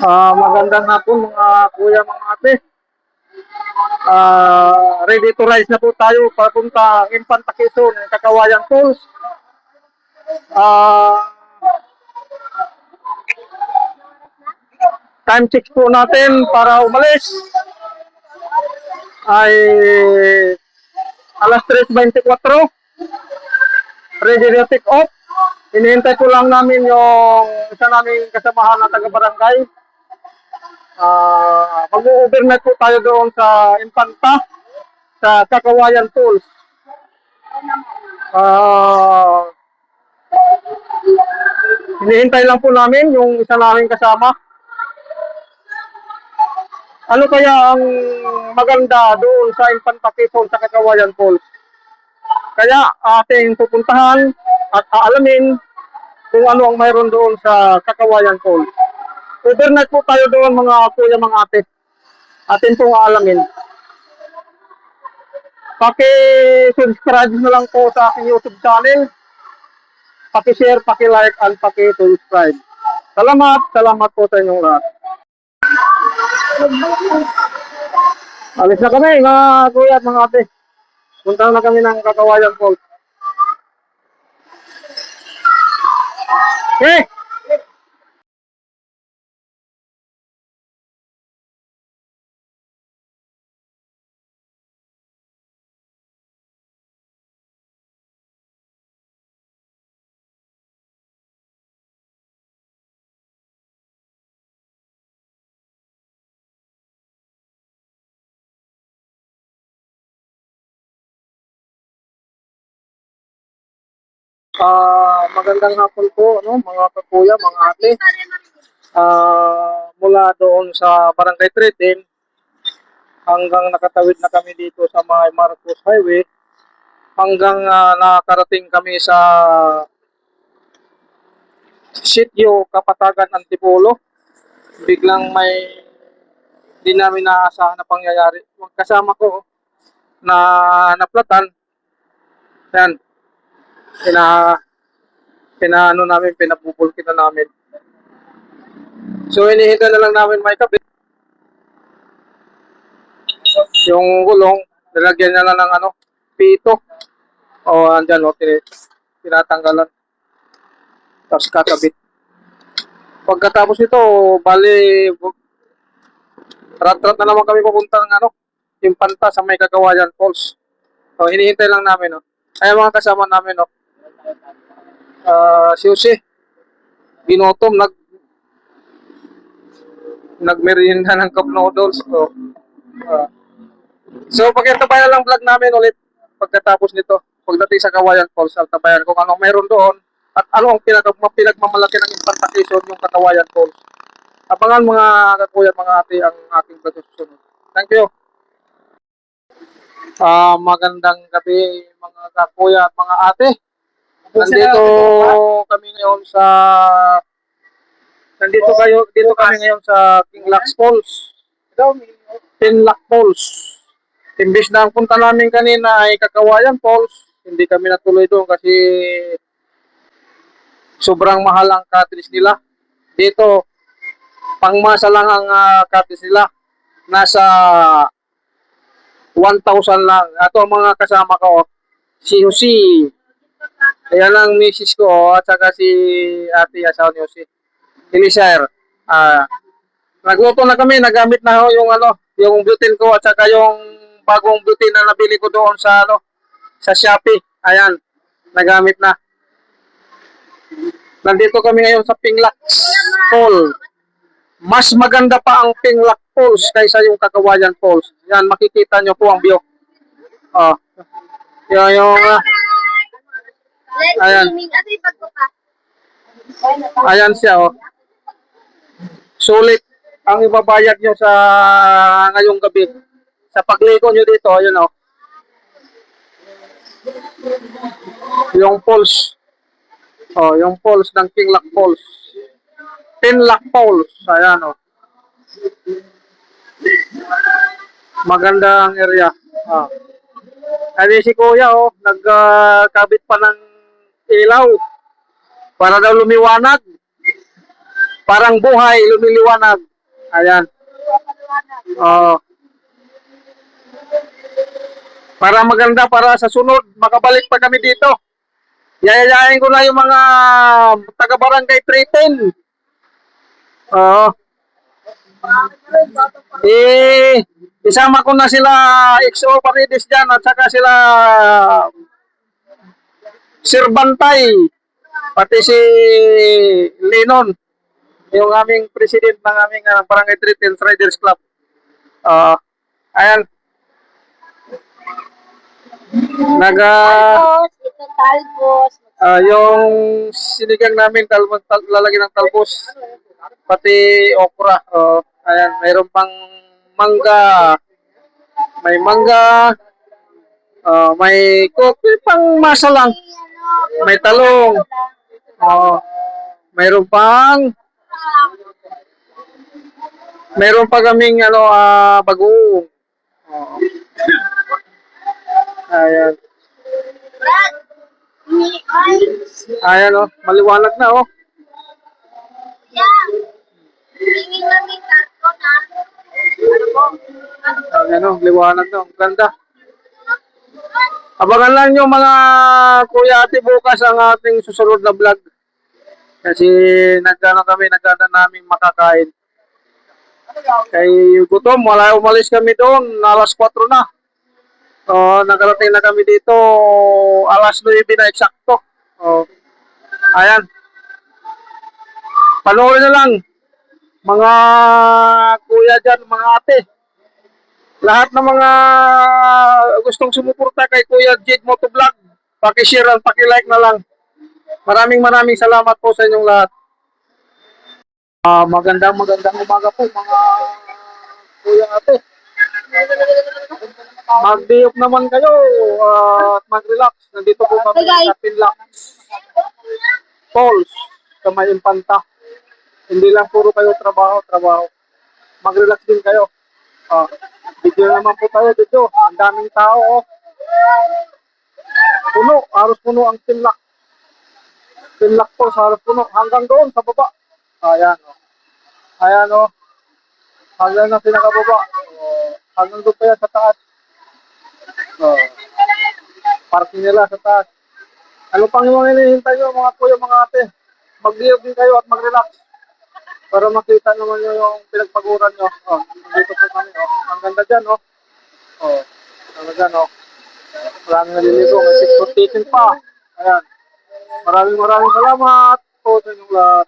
Magandang hapon mga kuya, mga ate. Ready to rise na po tayo papunta Infanta Quezon, Kakawayan Falls. Ah, Time check po natin para umalis ay alas 3:24. Ready to take off. Hinihintay po lang namin yung isa naming kasamahan na taga-barangay. Mag-overnight po tayo doon sa Infanta, sa Kakawayan Falls. Hinihintay lang po namin yung isa naming kasama. Ano kaya ang maganda doon sa Infanta Quezon sa Kakawayan Falls? Kaya ating pupuntahan at aalamin kung ano ang mayroon doon sa Kakawayan Falls. Overnight po tayo doon mga kuya, mga ate. Atin pong aalamin. Paki-subscribe na lang po sa aking YouTube channel. Paki-share, paki-like, and paki-subscribe. Salamat po sa inyong lahat. Alis na kami mga kuya at mga ate. Punta na kami ng Kakawayan Falls. Okay! Magandang hapon po, no, mga kakuya, mga ate. Mula doon sa Barangay 13 hanggang nakatawid na kami dito sa may Marcos Highway hanggang nakarating kami sa Sitio Kapatagan, Antipolo. Biglang may di namin naasahan na pangyayari. Kasama ko na naplatan. Yan. Pinaano namin, pinabubulkin na namin. So hinihintay na lang namin may kabit. Yung gulong, nilagyan niya lang ng pito. Andyan tinatanggalan. Tapos kakabit. Pagkatapos ito, bali, rat-rat na naman kami papunta ng Infanta sa may Kakawayan Falls. So hinihintay lang namin, Ay mga kasama namin, si Jose, ginutom, nagmerienda ng cup noodles. So pagkatabayan lang vlog namin ulit pagkatapos nito. Pagdating sa Kawayan Falls, tabayan kung anong meron doon at ano ang pinagmamalaki ng Infanta Quezon, yung Kawayan Falls. Abangan mga kakuya, mga ate ang aking susunod. Thank you. Magandang gabi mga kakuya at mga ate. Dito kami ngayon sa Kinlac Falls. Kinlac Falls. Imbis na ang punta namin kanina ay Kakawayan Falls, hindi kami natuloy doon kasi sobrang mahal ang cottage nila. Dito, pangmasa lang ang cottage nila. Nasa 1,000 lang. Ato ang mga kasama ko, si Jose. Ayan ang misis ko at saka si ate asawa ni Jose. Elisir. Nagluto na kami, nagamit na yung butane ko at saka yung bagong butane na nabili ko doon sa sa Shopee. Ayan, nagamit na. Nandito kami ngayon sa Kinlac Falls. Mas maganda pa ang Kinlac Falls kaysa yung Kakawayan Falls. Yan, makikita nyo po ang view. Ayan. Ayan siya, Sulit ang ibabayad nyo sa ngayong gabi. Sa pagligo nyo dito, ayun, yung falls. Yung falls ng Kinlac Falls. Kinlac Falls. Ayan, magandang area. Kasi si Kuya, nagkabit pa ng ilaw para daw lumiwanag. Parang buhay, lumiliwanag. Ayan. Oh, para maganda para sa sunod, makabalik pa kami dito. Yayayain ko na yung mga taga-barangay 310. Oo. Isama ko na sila XO Paredes dyan at saka sila Sir Bantay, pati si Lenon, yung aming president ng aming Barangay 310 Riders Club. Ayan, naga Talbos, ito talbos. yung sinigang namin lalagyan ng talbos, pati okra. Ayan, mayroon pang mangga, may mangga, may kopi pang masa lang, may talong, mayroon pang mayroon pa kaming bagoong. Oh, ayan. Ayan maliwanag na Hingin namin tatlo na. Ano po? Ayan liwanag na. Ang ganda. Abangan lang nyo mga kuya ate bukas ang ating susunod na vlog. Kasi nagana namin makakain. Kay gutom, wala umalis kami doon, alas 4 na. Nakarating na kami dito, alas 9 na eksakto. Ayan. Panoorin na lang, mga kuya dyan, mga ate. Lahat ng mga gustong sumuporta kay Kuya Jade Motovlog, paki-share at paki-like na lang. Maraming salamat po sa inyong lahat. Magandang umaga po mga kuya ate. Mag-diop naman kayo at mag-relax. Nandito po kami sa Pinlac Falls sa may Impanta. Hindi lang puro kayo trabaho. Mag-relax din kayo. Video naman po tayo dito. Ang daming tao. Puno, halos puno ang Pinlac. Pinlac Falls, halos puno. Hanggang doon sa baba. Ayan hanggang na pinakababa. Hanggang doon pa yan sa taas. Parking nila sa taas. Ano pang yung hinihintay nyo mga kuya, mga ate? Mag-diop din kayo at mag-relax. Para makita naman nyo yung pinagpaguran nyo. Dito po kami. Ang ganda dyan. Ang ganda dyan. Maraming naliligo. May picture taking pa. Ayan. Maraming salamat po sa inyong lahat.